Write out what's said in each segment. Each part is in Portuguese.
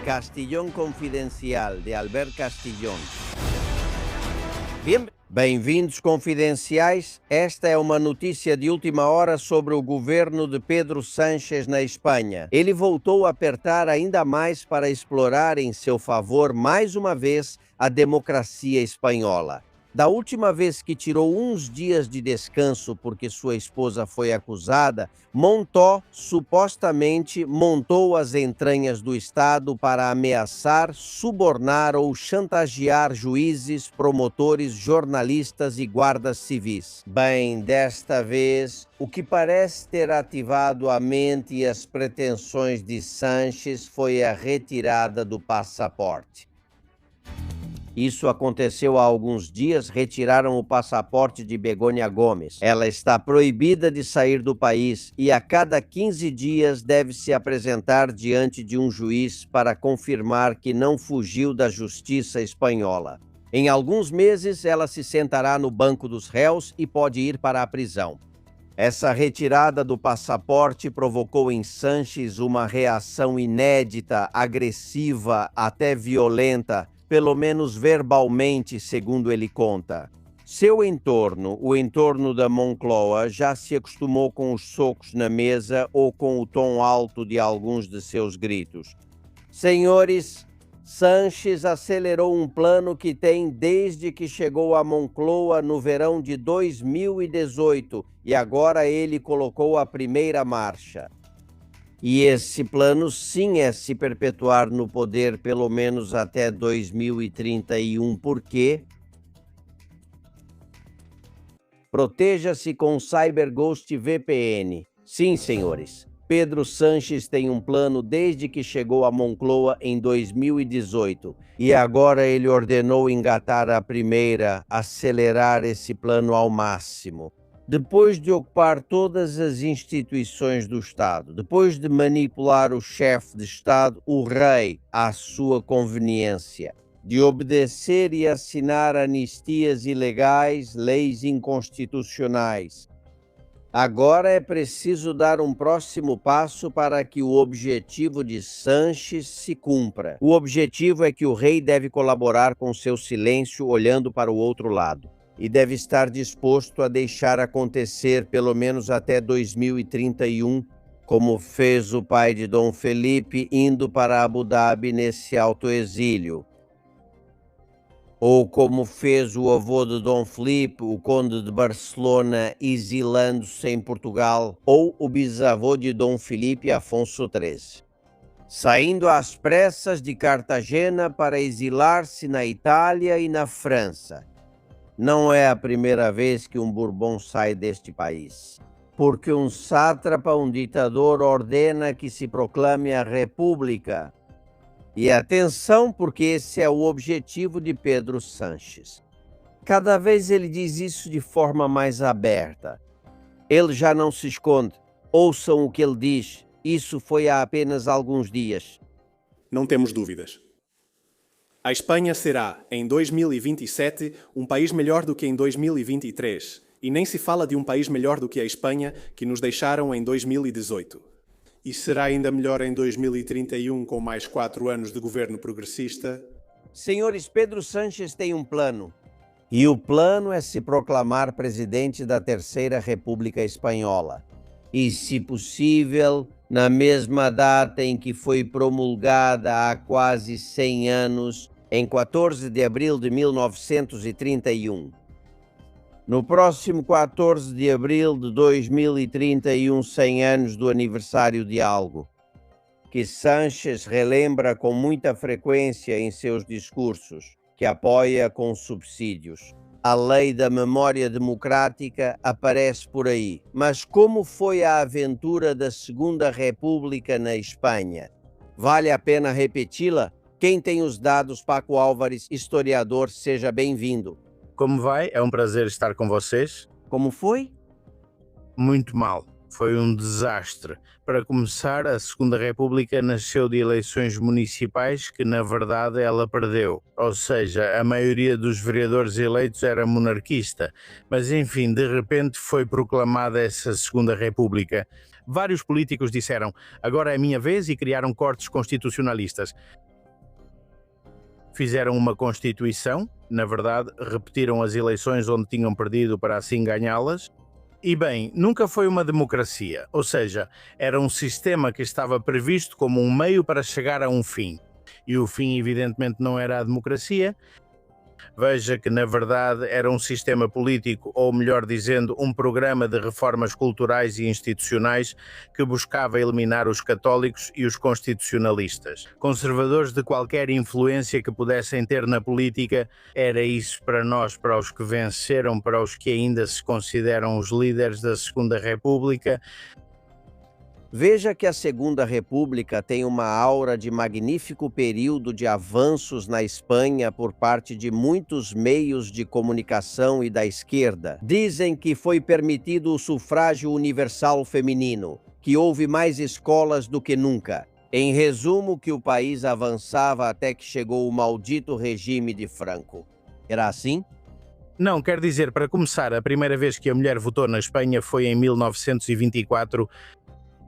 Castillón Confidencial, de Albert Castillón. Bem-vindos, confidenciais. Esta é uma notícia de última hora sobre o governo de Pedro Sánchez na Espanha. Ele voltou a apertar ainda mais para explorar em seu favor, mais uma vez, a democracia espanhola. Da última vez que tirou uns dias de descanso porque sua esposa foi acusada, supostamente montou as entranhas do Estado para ameaçar, subornar ou chantagear juízes, promotores, jornalistas e guardas civis. Bem, desta vez, o que parece ter ativado a mente e as pretensões de Sánchez foi a retirada do passaporte. Isso aconteceu há alguns dias, retiraram o passaporte de Begoña Gomes. Ela está proibida de sair do país e a cada 15 dias deve se apresentar diante de um juiz para confirmar que não fugiu da justiça espanhola. Em alguns meses, ela se sentará no banco dos réus e pode ir para a prisão. Essa retirada do passaporte provocou em Sánchez uma reação inédita, agressiva, até violenta, pelo menos verbalmente, segundo ele conta. Seu entorno, o entorno da Moncloa, já se acostumou com os socos na mesa ou com o tom alto de alguns de seus gritos. Senhores, Sánchez acelerou um plano que tem desde que chegou à Moncloa no verão de 2018 e agora ele colocou a primeira marcha. E esse plano sim é se perpetuar no poder pelo menos até 2031. Por quê? Proteja-se com CyberGhost VPN. Sim, senhores. Pedro Sánchez tem um plano desde que chegou a Moncloa em 2018. E agora ele ordenou engatar a primeira, acelerar esse plano ao máximo. Depois de ocupar todas as instituições do Estado, depois de manipular o chefe de Estado, o rei, à sua conveniência, de obedecer e assinar anistias ilegais, leis inconstitucionais. Agora é preciso dar um próximo passo para que o objetivo de Sánchez se cumpra. O objetivo é que o rei deve colaborar com seu silêncio olhando para o outro lado. E deve estar disposto a deixar acontecer pelo menos até 2031, como fez o pai de Dom Felipe indo para Abu Dhabi nesse autoexílio. Ou como fez o avô de Dom Felipe, o conde de Barcelona, exilando-se em Portugal, ou o bisavô de Dom Felipe, Afonso XIII. Saindo às pressas de Cartagena para exilar-se na Itália e na França. Não é a primeira vez que um Bourbon sai deste país, porque um sátrapa, um ditador, ordena que se proclame a República. E atenção, porque esse é o objetivo de Pedro Sánchez. Cada vez ele diz isso de forma mais aberta. Ele já não se esconde. Ouçam o que ele diz. Isso foi há apenas alguns dias. Não temos dúvidas. A Espanha será, em 2027, um país melhor do que em 2023. E nem se fala de um país melhor do que a Espanha, que nos deixaram em 2018. E será ainda melhor em 2031, com mais 4 anos de governo progressista? Senhores, Pedro Sánchez tem um plano. E o plano é se proclamar presidente da Terceira República Espanhola. E, se possível, na mesma data em que foi promulgada há quase 100 anos, em 14 de abril de 1931. No próximo 14 de abril de 2031, 100 anos do aniversário de algo, que Sánchez relembra com muita frequência em seus discursos, que apoia com subsídios. A lei da memória democrática aparece por aí. Mas como foi a aventura da Segunda República na Espanha? Vale a pena repeti-la? Quem tem os dados? Paco Álvares, historiador, seja bem-vindo. Como vai? É um prazer estar com vocês. Como foi? Muito mal. Foi um desastre. Para começar, a Segunda República nasceu de eleições municipais que, na verdade, ela perdeu. Ou seja, a maioria dos vereadores eleitos era monarquista. Mas, enfim, de repente foi proclamada essa Segunda República. Vários políticos disseram, agora é a minha vez, e criaram cortes constitucionalistas. Fizeram uma Constituição, na verdade, repetiram as eleições onde tinham perdido para assim ganhá-las. E bem, nunca foi uma democracia, ou seja, era um sistema que estava previsto como um meio para chegar a um fim. E o fim, evidentemente, não era a democracia. Veja que, na verdade, era um sistema político, ou melhor dizendo, um programa de reformas culturais e institucionais que buscava eliminar os católicos e os constitucionalistas. Conservadores de qualquer influência que pudessem ter na política, era isso para nós, para os que venceram, para os que ainda se consideram os líderes da Segunda República. Veja que a Segunda República tem uma aura de magnífico período de avanços na Espanha por parte de muitos meios de comunicação e da esquerda. Dizem que foi permitido o sufrágio universal feminino, que houve mais escolas do que nunca. Em resumo, que o país avançava até que chegou o maldito regime de Franco. Era assim? Não, quer dizer, para começar, a primeira vez que a mulher votou na Espanha foi em 1924,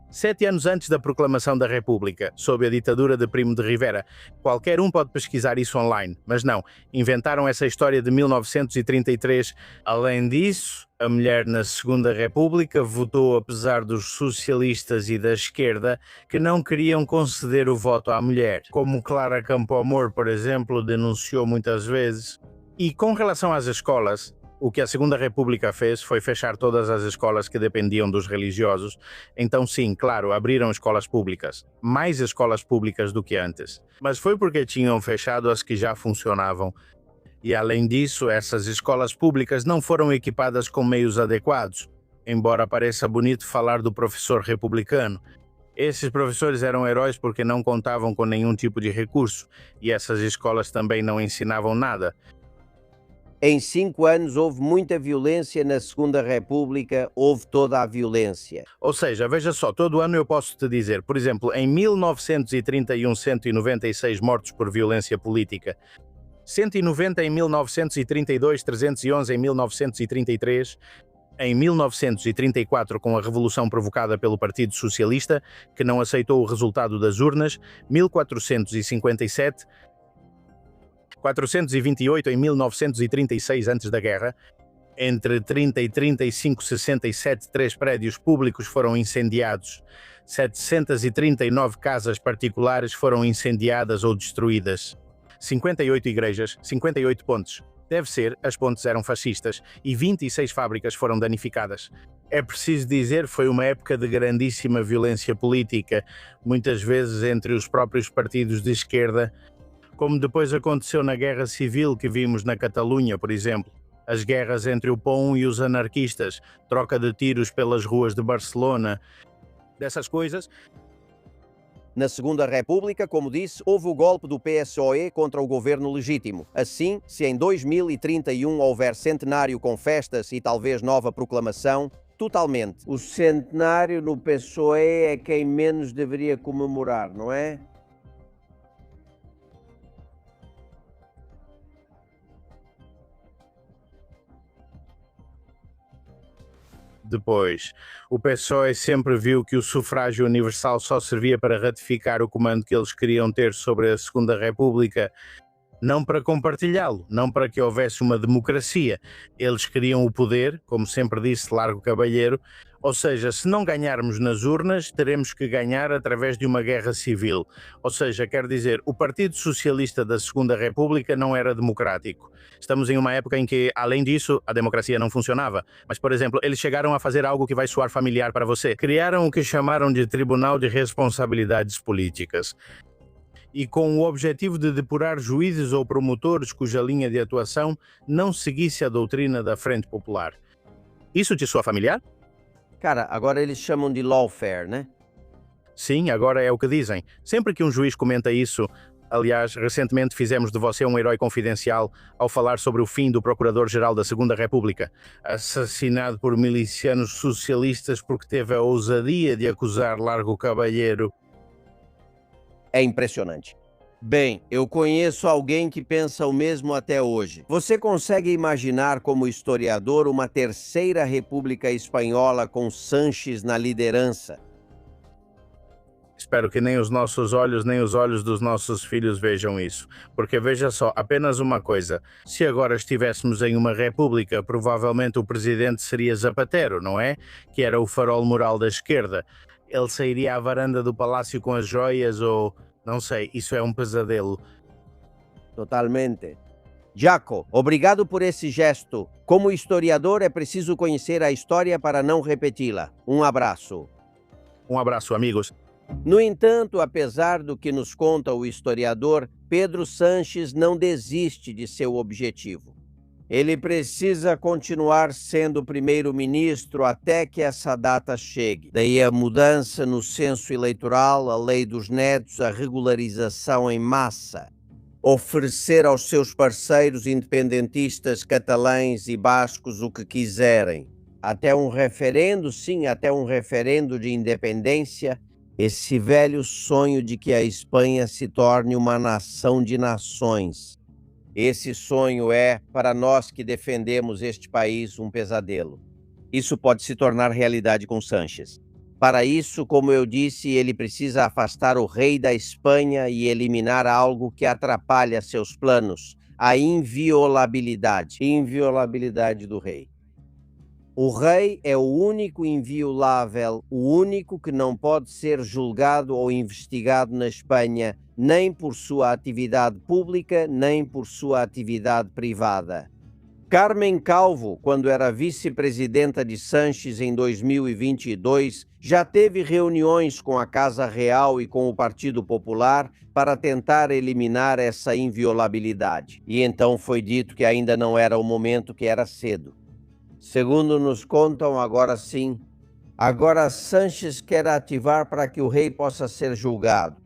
7 anos antes da proclamação da República, sob a ditadura de Primo de Rivera. Qualquer um pode pesquisar isso online, mas não, inventaram essa história de 1933. Além disso, a mulher na Segunda República votou apesar dos socialistas e da esquerda que não queriam conceder o voto à mulher, como Clara Campoamor, por exemplo, denunciou muitas vezes. E com relação às escolas, o que a Segunda República fez foi fechar todas as escolas que dependiam dos religiosos. Então sim, claro, abriram escolas públicas. Mais escolas públicas do que antes. Mas foi porque tinham fechado as que já funcionavam. E além disso, essas escolas públicas não foram equipadas com meios adequados. Embora pareça bonito falar do professor republicano. Esses professores eram heróis porque não contavam com nenhum tipo de recurso. E essas escolas também não ensinavam nada. Em 5 anos houve muita violência na Segunda República, houve toda a violência. Ou seja, veja só, todo ano eu posso te dizer, por exemplo, em 1931, 196 mortos por violência política, 190 em 1932, 311 em 1933, em 1934 com a revolução provocada pelo Partido Socialista, que não aceitou o resultado das urnas, 1457, 428 em 1936 antes da guerra. Entre 30 e 35, 67, 3 prédios públicos foram incendiados. 739 casas particulares foram incendiadas ou destruídas. 58 igrejas, 58 pontes. Deve ser, as pontes eram fascistas e 26 fábricas foram danificadas. É preciso dizer, foi uma época de grandíssima violência política, muitas vezes entre os próprios partidos de esquerda, como depois aconteceu na Guerra Civil que vimos na Catalunha, por exemplo. As guerras entre o POUM e os anarquistas, troca de tiros pelas ruas de Barcelona, dessas coisas. Na Segunda República, como disse, houve o golpe do PSOE contra o governo legítimo. Assim, se em 2031 houver centenário com festas e talvez nova proclamação, totalmente. O centenário no PSOE é quem menos deveria comemorar, não é? Depois, o PSOE sempre viu que o sufrágio universal só servia para ratificar o comando que eles queriam ter sobre a Segunda República, não para compartilhá-lo, não para que houvesse uma democracia. Eles queriam o poder, como sempre disse Largo Caballero, ou seja, se não ganharmos nas urnas, teremos que ganhar através de uma guerra civil. Ou seja, quer dizer, o Partido Socialista da Segunda República não era democrático. Estamos em uma época em que, além disso, a democracia não funcionava. Mas, por exemplo, eles chegaram a fazer algo que vai soar familiar para você. Criaram o que chamaram de Tribunal de Responsabilidades Políticas. E com o objetivo de depurar juízes ou promotores cuja linha de atuação não seguisse a doutrina da Frente Popular. Isso te soa familiar? Cara, agora eles chamam de lawfare, né? Sim, agora é o que dizem. Sempre que um juiz comenta isso, aliás, recentemente fizemos de você um herói confidencial ao falar sobre o fim do Procurador-Geral da Segunda República, assassinado por milicianos socialistas porque teve a ousadia de acusar Largo Caballero. É impressionante. Bem, eu conheço alguém que pensa o mesmo até hoje. Você consegue imaginar como historiador uma terceira República Espanhola com Sanches na liderança? Espero que nem os nossos olhos, nem os olhos dos nossos filhos vejam isso. Porque veja só, apenas uma coisa. Se agora estivéssemos em uma república, provavelmente o presidente seria Zapatero, não é? Que era o farol moral da esquerda. Ele sairia à varanda do palácio com as joias ou... não sei, isso é um pesadelo. Totalmente. Jaco, obrigado por esse gesto. Como historiador, é preciso conhecer a história para não repeti-la. Um abraço. Um abraço, amigos. No entanto, apesar do que nos conta o historiador, Pedro Sanches não desiste de seu objetivo. Ele precisa continuar sendo primeiro-ministro até que essa data chegue. Daí a mudança no censo eleitoral, a lei dos netos, a regularização em massa. Oferecer aos seus parceiros independentistas catalães e bascos o que quiserem. Até um referendo, sim, até um referendo de independência. Esse velho sonho de que a Espanha se torne uma nação de nações. Esse sonho é, para nós que defendemos este país, um pesadelo. Isso pode se tornar realidade com Sanches. Para isso, como eu disse, ele precisa afastar o rei da Espanha e eliminar algo que atrapalha seus planos, a inviolabilidade do rei. O rei é o único inviolável, o único que não pode ser julgado ou investigado na Espanha, nem por sua atividade pública, nem por sua atividade privada. Carmen Calvo, quando era vice-presidenta de Sanches em 2022, já teve reuniões com a Casa Real e com o Partido Popular para tentar eliminar essa inviolabilidade. E então foi dito que ainda não era o momento, que era cedo. Segundo nos contam, agora sim. Agora Sanches quer ativar para que o rei possa ser julgado.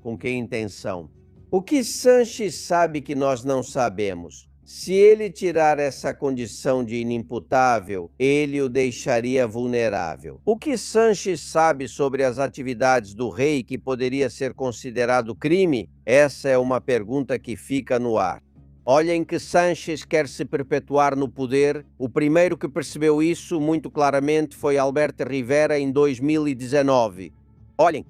Com que intenção? O que Sanches sabe que nós não sabemos? Se ele tirar essa condição de inimputável, ele o deixaria vulnerável. O que Sanches sabe sobre as atividades do rei que poderia ser considerado crime? Essa é uma pergunta que fica no ar. Olhem que Sanches quer se perpetuar no poder. O primeiro que percebeu isso muito claramente foi Alberto Rivera em 2019. Olhem.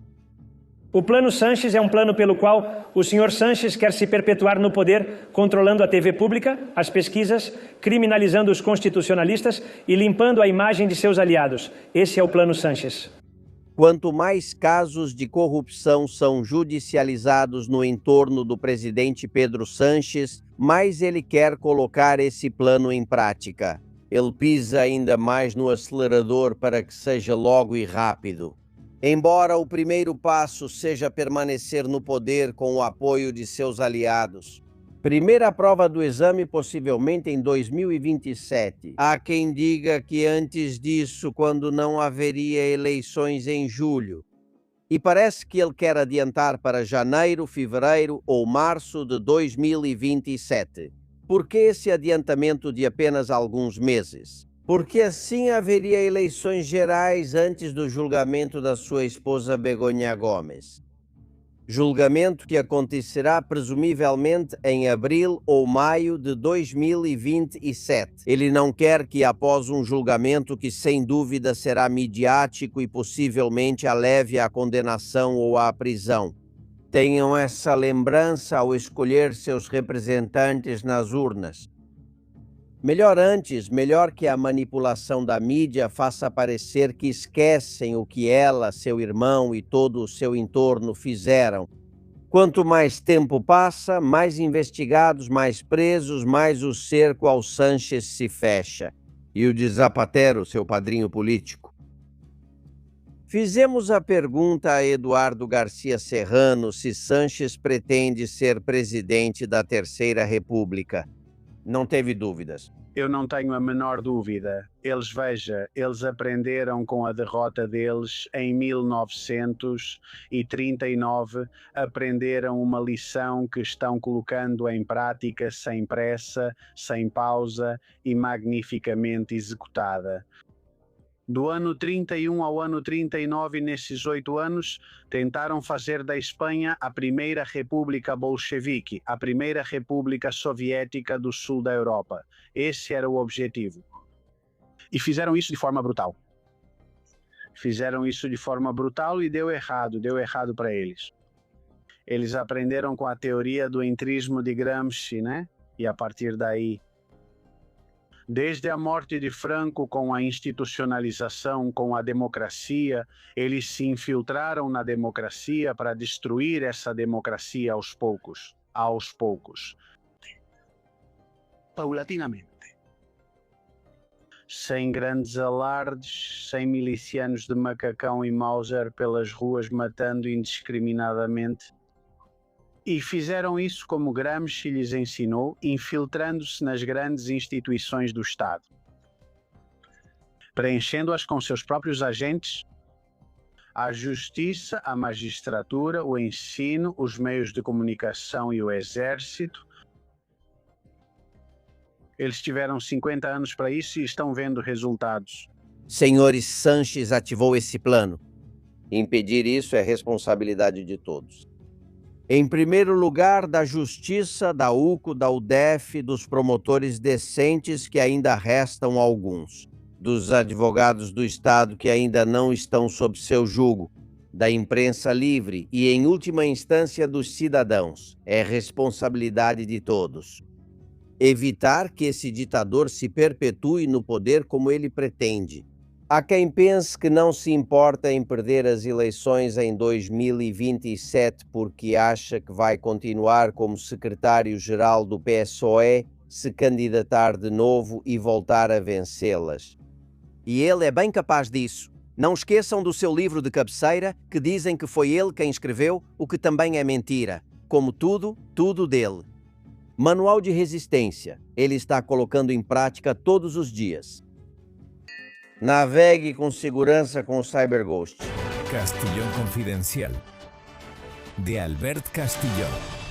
O plano Sanches é um plano pelo qual o senhor Sanches quer se perpetuar no poder, controlando a TV pública, as pesquisas, criminalizando os constitucionalistas e limpando a imagem de seus aliados. Esse é o plano Sanches. Quanto mais casos de corrupção são judicializados no entorno do presidente Pedro Sanches, mais ele quer colocar esse plano em prática. Ele pisa ainda mais no acelerador para que seja logo e rápido. Embora o primeiro passo seja permanecer no poder com o apoio de seus aliados. Primeira prova do exame possivelmente em 2027. Há quem diga que antes disso, quando não haveria eleições em julho. E parece que ele quer adiantar para janeiro, fevereiro ou março de 2027. Por que esse adiantamento de apenas alguns meses? Porque assim haveria eleições gerais antes do julgamento da sua esposa Begoña Gomes. Julgamento que acontecerá presumivelmente em abril ou maio de 2027. Ele não quer que, após um julgamento que sem dúvida será midiático e possivelmente a leve à condenação ou à prisão, tenham essa lembrança ao escolher seus representantes nas urnas. Melhor que a manipulação da mídia faça parecer que esquecem o que ela, seu irmão e todo o seu entorno fizeram. Quanto mais tempo passa, mais investigados, mais presos, mais o cerco ao Sanches se fecha. E o de Zapatero, seu padrinho político. Fizemos a pergunta a Eduardo Garcia Serrano se Sanches pretende ser presidente da Terceira República. Não teve dúvidas. Eu não tenho a menor dúvida. Eles aprenderam com a derrota deles em 1939, aprenderam uma lição que estão colocando em prática sem pressa, sem pausa e magnificamente executada. Do ano 31 ao ano 39, nesses 8 anos, tentaram fazer da Espanha a primeira república bolchevique, a primeira república soviética do sul da Europa. Esse era o objetivo. E fizeram isso de forma brutal. Fizeram isso de forma brutal e deu errado para eles. Eles aprenderam com a teoria do entrismo de Gramsci, né? E a partir daí, desde a morte de Franco, com a institucionalização, com a democracia, eles se infiltraram na democracia para destruir essa democracia aos poucos, paulatinamente. Sem grandes alardes, sem milicianos de macacão e Mauser pelas ruas matando indiscriminadamente. E fizeram isso como Gramsci lhes ensinou, infiltrando-se nas grandes instituições do Estado, preenchendo-as com seus próprios agentes, a justiça, a magistratura, o ensino, os meios de comunicação e o exército. Eles tiveram 50 anos para isso e estão vendo resultados. Senhores, Sanches ativou esse plano. Impedir isso é responsabilidade de todos. Em primeiro lugar, da Justiça, da UCO, da UDEF, dos promotores decentes, que ainda restam alguns, dos advogados do Estado que ainda não estão sob seu jugo, da imprensa livre e, em última instância, dos cidadãos. É responsabilidade de todos. Evitar que esse ditador se perpetue no poder como ele pretende. Há quem pense que não se importa em perder as eleições em 2027 porque acha que vai continuar como secretário-geral do PSOE, se candidatar de novo e voltar a vencê-las. E ele é bem capaz disso. Não esqueçam do seu livro de cabeceira, que dizem que foi ele quem escreveu, o que também é mentira. Como tudo dele. Manual de resistência. Ele está colocando em prática todos os dias. Navegue com segurança com o CyberGhost. Castillón Confidencial, de Albert Castillón.